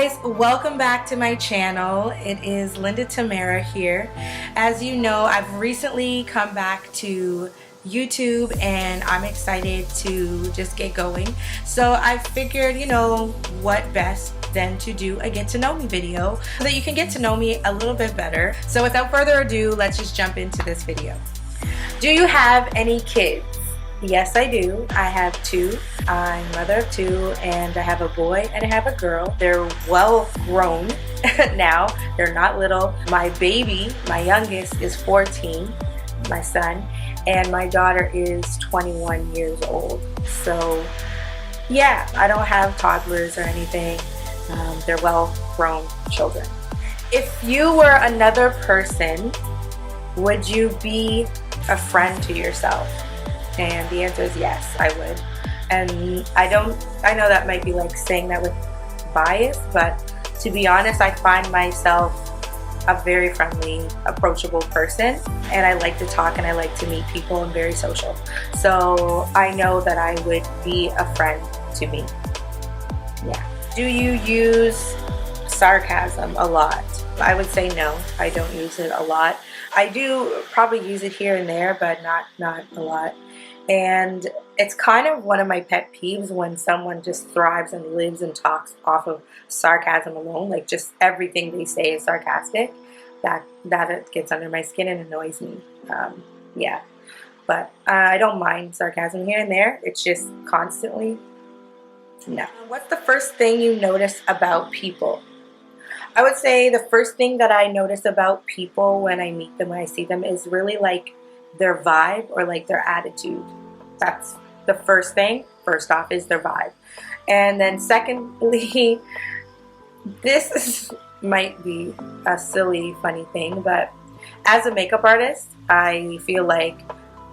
guys, welcome back to my channel. It is Linda Tamara here. As you know, I've recently come back to YouTube and I'm excited to just get going. So I figured, you know, what best than to do a get to know me video so that you can get to know me a little bit better. So without further ado, let's just jump into this video. Do you have any kids? Yes, I do. I have two. I'm a mother of two, and I have a boy and I have a girl. They're well grown now. They're not little. My baby, my youngest, is 14, my son, and my daughter is 21 years old. So yeah, I don't have toddlers or anything. They're well grown children. If you were another person, would you be a friend to yourself? And the answer is yes, I would. And I know that might be like saying that with bias, but to be honest, I find myself a very friendly, approachable person, and I like to talk and I like to meet people. I'm very social. So I know that I would be a friend to me. Yeah. Do you use sarcasm a lot? I would say no, I don't use it a lot. I do probably use it here and there, but not a lot. And it's kind of one of my pet peeves when someone just thrives and lives and talks off of sarcasm alone, like just everything they say is sarcastic. That it gets under my skin and annoys me. Yeah, but I don't mind sarcasm here and there. It's just constantly, no. What's the first thing you notice about people? I would say the first thing that I notice about people when I meet them, when I see them, is really like their vibe or like their attitude. That's the first thing. First off is their vibe. And then secondly, might be a silly, funny thing, but as a makeup artist, I feel like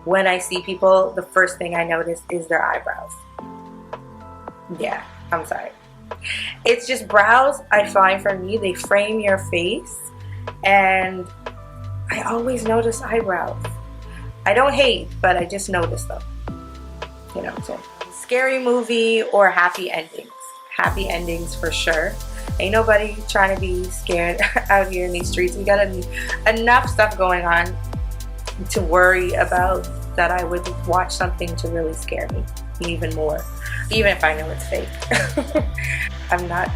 when I see people, the first thing I notice is their eyebrows. Yeah, I'm sorry. It's just brows, I find for me, they frame your face, and I always notice eyebrows. I don't hate, but I just notice them. You know what I'm saying? Scary movie or happy endings? Happy endings for sure. Ain't nobody trying to be scared out here in these streets. We got enough stuff going on to worry about that I would watch something to really scare me even more, even if I know it's fake. I'm not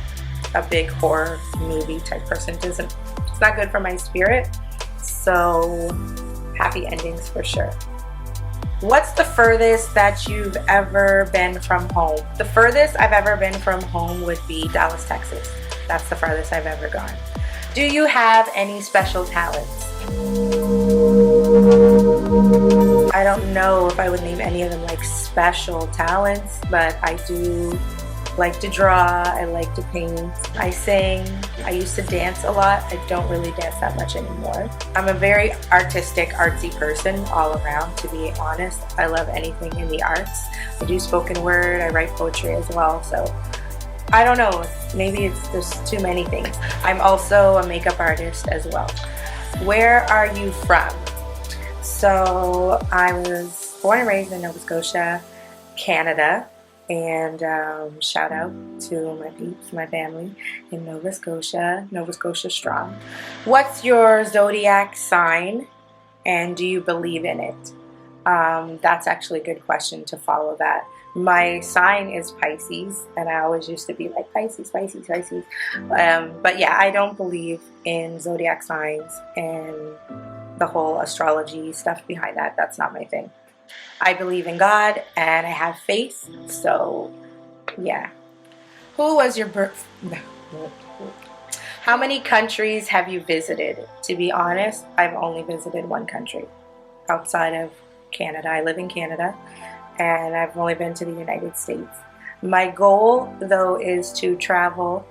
a big horror movie type person. It's not good for my spirit. So happy endings for sure. What's the furthest that you've ever been from home? The furthest I've ever been from home would be Dallas, Texas. That's the farthest I've ever gone. Do you have any special talents? I don't know if I would name any of them like special talents, but I do like to draw, I like to paint, I sing, I used to dance a lot. I don't really dance that much anymore. I'm a very artistic, artsy person all around, to be honest. I love anything in the arts. I do spoken word, I write poetry as well, so I don't know, maybe it's just too many things. I'm also a makeup artist as well. Where are you from? So I was born and raised in Nova Scotia, Canada. And shout out to my peeps, my family in Nova Scotia strong. What's your zodiac sign and do you believe in it? That's actually a good question to follow that. My sign is Pisces, and I always used to be like Pisces. But yeah, I don't believe in zodiac signs and the whole astrology stuff behind that. That's not my thing. I believe in God and I have faith, so yeah. Who was your birth? How many countries have you visited? To be honest, I've only visited one country outside of Canada. I live in Canada and I've only been to the United States. My goal though is to travel,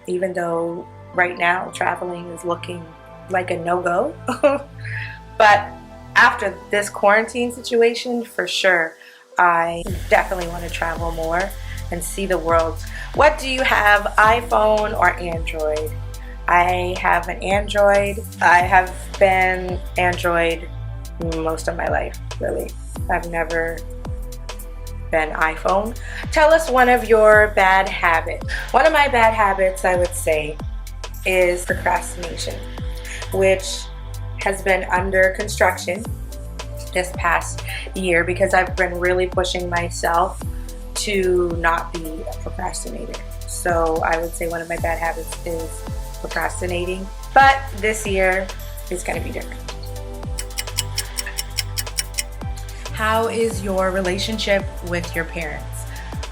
even though right now traveling is looking like a no-go. But after this quarantine situation, for sure, I definitely want to travel more and see the world. What do you have, iPhone or Android? I have an Android. I have been Android most of my life, really. I've never than iPhone. Tell us one of your bad habits. One of my bad habits, I would say, is procrastination, which has been under construction this past year because I've been really pushing myself to not be a procrastinator. So I would say one of my bad habits is procrastinating, but this year is going to be different. How is your relationship with your parents?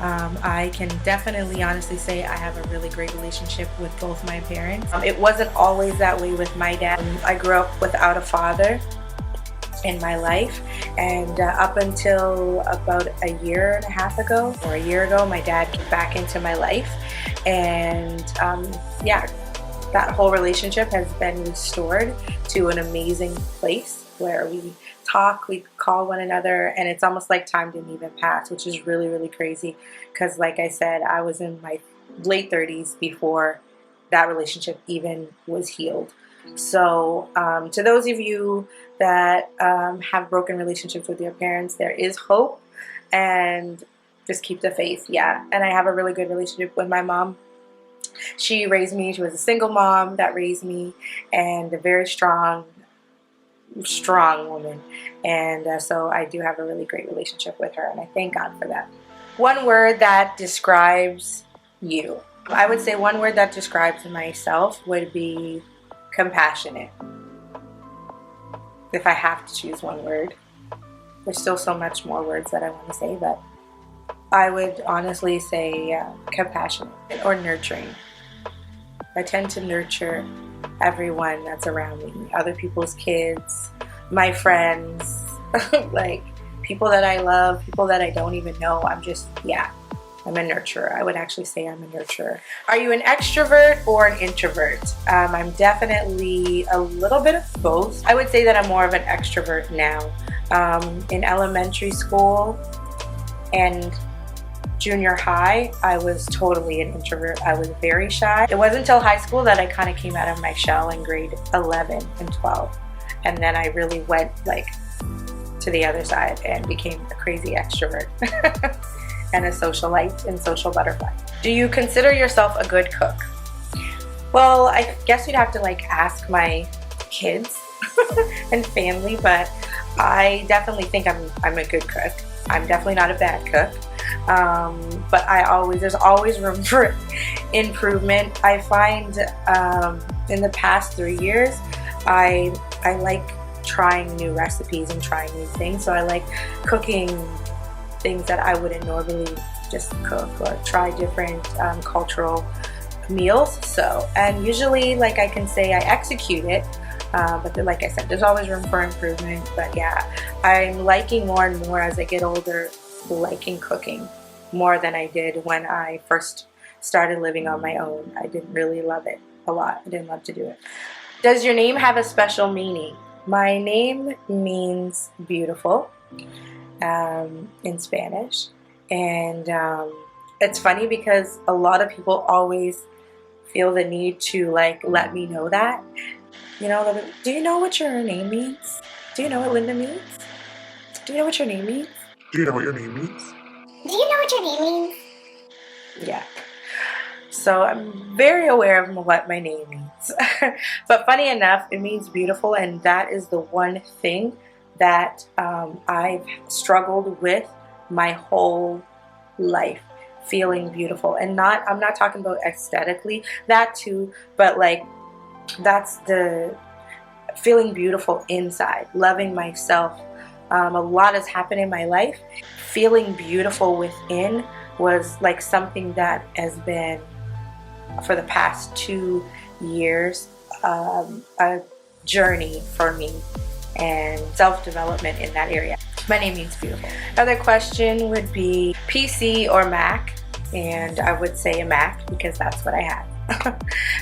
I can definitely honestly say I have a really great relationship with both my parents. It wasn't always that way with my dad. I grew up without a father in my life, and up until about a year and a half ago or a year ago, my dad came back into my life, and yeah, that whole relationship has been restored to an amazing place where we talk, we call one another, and it's almost like time didn't even pass, which is really, really crazy because, like I said, I was in my late 30s before that relationship even was healed. So to those of you that have broken relationships with your parents, there is hope, and just keep the faith. Yeah, and I have a really good relationship with my mom. She raised me. She was a single mom that raised me, and a very strong woman, and so I do have a really great relationship with her, and I thank God for that. One word that describes you. I would say one word that describes myself would be compassionate. If I have to choose one word. There's still so much more words that I want to say, but I would honestly say compassionate or nurturing. I tend to nurture everyone that's around me, other people's kids, my friends, like people that I love, people that I don't even know. I'm a nurturer. I would actually say I'm a nurturer. Are you an extrovert or an introvert? I'm definitely a little bit of both. I would say that I'm more of an extrovert now. In elementary school and junior high, I was totally an introvert. I was very shy. It wasn't until high school that I kind of came out of my shell in grade 11 and 12. And then I really went like to the other side and became a crazy extrovert and a socialite and social butterfly. Do you consider yourself a good cook? Well, I guess you'd have to like ask my kids and family, but I definitely think I'm a good cook. I'm definitely not a bad cook. But there's always room for improvement. I find in the past 3 years, I like trying new recipes and trying new things. So I like cooking things that I wouldn't normally just cook, or try different cultural meals. So, and usually, like I can say, I execute it. But then, like I said, there's always room for improvement. But yeah, I'm liking more and more as I get older, liking cooking more than I did when I first started living on my own. I didn't really love it a lot. I didn't love to do it. Does your name have a special meaning? My name means beautiful in Spanish, and it's funny because a lot of people always feel the need to like let me know that. You know, do you know what your name means? Do you know what Linda means? Do you know what your name means? Do you know what your name means? Do you know what your name means? Yeah. So I'm very aware of what my name means. But funny enough, it means beautiful, and that is the one thing that I've struggled with my whole life, feeling beautiful. And I'm not talking about aesthetically, that too, but like that's the feeling beautiful inside, loving myself. A lot has happened in my life. Feeling beautiful within was like something that has been, for the past 2 years, a journey for me and self-development in that area. My name means beautiful. Another question would be PC or Mac, and I would say a Mac because that's what I have.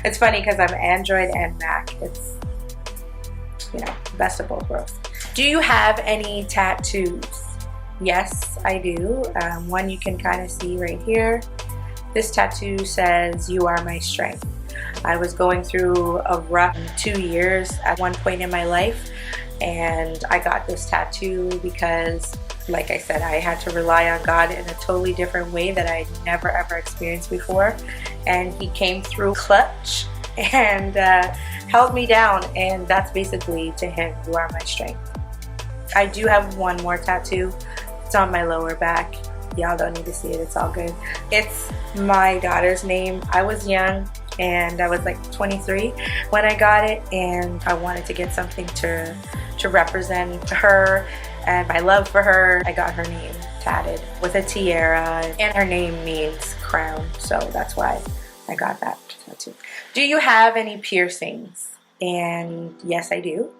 It's funny because I'm Android and Mac. It's, you know, best of both worlds. Do you have any tattoos? Yes, I do. One you can kind of see right here. This tattoo says, "You are my strength." I was going through a rough 2 years at one point in my life, and I got this tattoo because like I said, I had to rely on God in a totally different way that I never ever experienced before. And He came through clutch and held me down. And that's basically, to Him, you are my strength. I do have one more tattoo. It's on my lower back. Y'all don't need to see it, it's all good. It's my daughter's name. I was young and I was like 23 when I got it, and I wanted to get something to represent her and my love for her. I got her name tatted with a tiara, and her name means crown, so that's why I got that tattoo. Do you have any piercings? And yes, I do.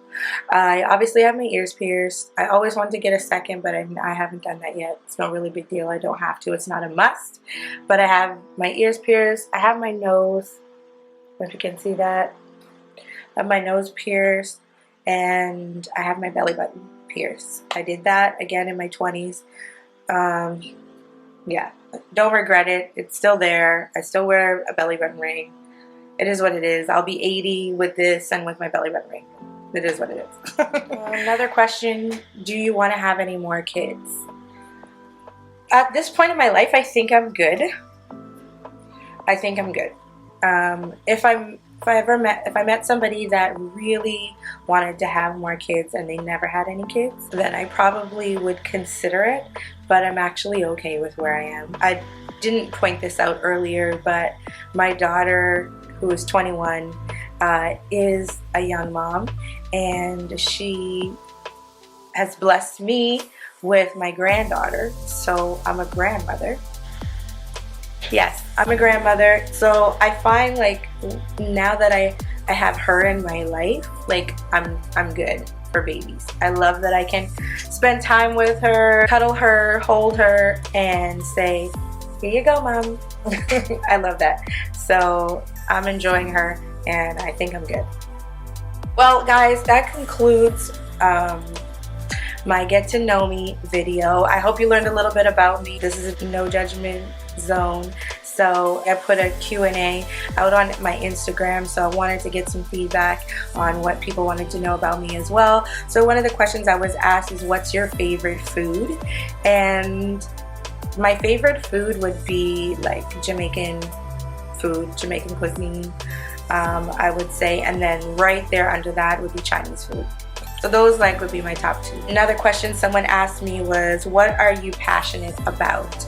I obviously have my ears pierced. I always wanted to get a second, but I haven't done that yet. It's no really big deal. I don't have to. It's not a must. But I have my ears pierced. I have my nose, if you can see that. I have my nose pierced, and I have my belly button pierced. I did that again in my 20s. Yeah, don't regret it. It's still there. I still wear a belly button ring. It is what it is. I'll be 80 with this and with my belly button ring. It is what it is. Another question, do you want to have any more kids? At this point in my life, I think I'm good. I think I'm good. If I met somebody that really wanted to have more kids and they never had any kids, then I probably would consider it, but I'm actually okay with where I am. I didn't point this out earlier, but my daughter, who is 21, is a young mom, and she has blessed me with my granddaughter, so I'm a grandmother. Yes, I'm a grandmother, so I find like now that I have her in my life, like I'm good for babies. I love that I can spend time with her, cuddle her, hold her, and say, here you go, Mom. I love that. So I'm enjoying her, and I think I'm good. Well, guys, that concludes my get to know me video. I hope you learned a little bit about me. This is a no judgment zone. So I put a Q&A out on my Instagram, so I wanted to get some feedback on what people wanted to know about me as well. So one of the questions I was asked is, what's your favorite food? And my favorite food would be like Jamaican food, Jamaican cuisine, I would say, and then right there under that would be Chinese food. So those like would be my top two. Another question someone asked me was, what are you passionate about?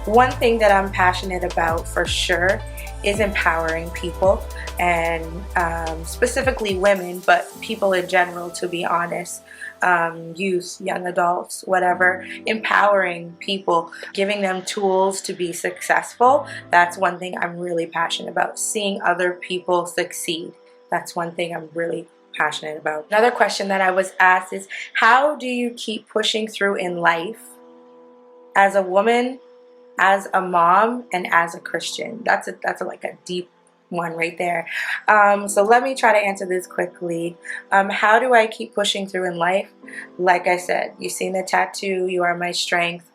One thing that I'm passionate about for sure is empowering people, and specifically women, but people in general, to be honest. Youth, young adults, whatever. Empowering people, giving them tools to be successful. That's one thing I'm really passionate about. Seeing other people succeed. That's one thing I'm really passionate about. Another question that I was asked is, how do you keep pushing through in life as a woman, as a mom, and as a Christian? That's like a deep one right there. So let me try to answer this quickly. How do I keep pushing through in life? Like I said, you've seen the tattoo, you are my strength.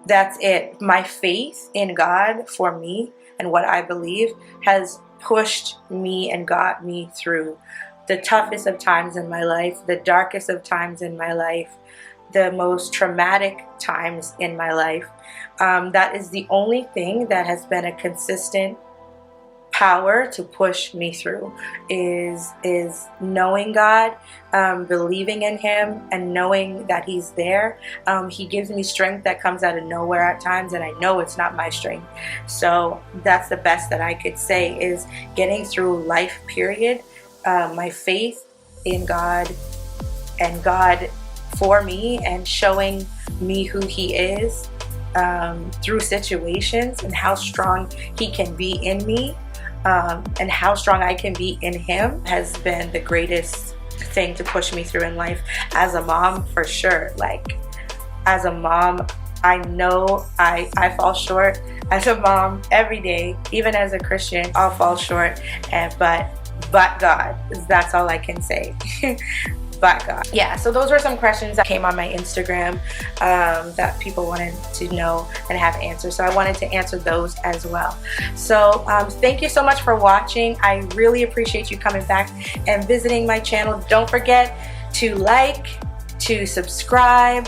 That's it. My faith in God for me and what I believe has pushed me and got me through the toughest of times in my life, the darkest of times in my life, the most traumatic times in my life. That is the only thing that has been a consistent power to push me through, is knowing God, believing in Him, and knowing that He's there. He gives me strength that comes out of nowhere at times, and I know it's not my strength. So that's the best that I could say, is getting through life, period. My faith in God, and God for me, and showing me who He is through situations, and how strong He can be in me, and how strong I can be in Him, has been the greatest thing to push me through in life. As a mom, for sure. Like, as a mom, I know I fall short as a mom every day. Even as a Christian, I'll fall short, but God, that's all I can say. But God. Yeah, so those were some questions that came on my Instagram that people wanted to know and have answers. So I wanted to answer those as well. So thank you so much for watching. I really appreciate you coming back and visiting my channel. Don't forget to like, to subscribe,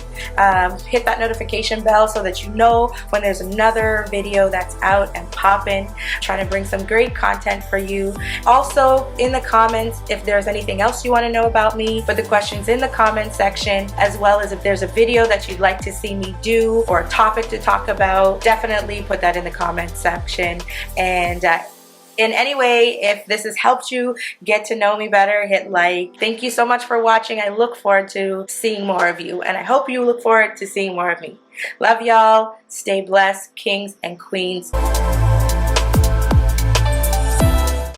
hit that notification bell so that you know when there's another video that's out and popping. Trying to bring some great content for you. Also, in the comments, if there's anything else you want to know about me, put the questions in the comment section, as well as if there's a video that you'd like to see me do or a topic to talk about, definitely put that in the comment section. And in any way, if this has helped you get to know me better, hit like. Thank you so much for watching. I look forward to seeing more of you, and I hope you look forward to seeing more of me. Love y'all. Stay blessed, kings and queens.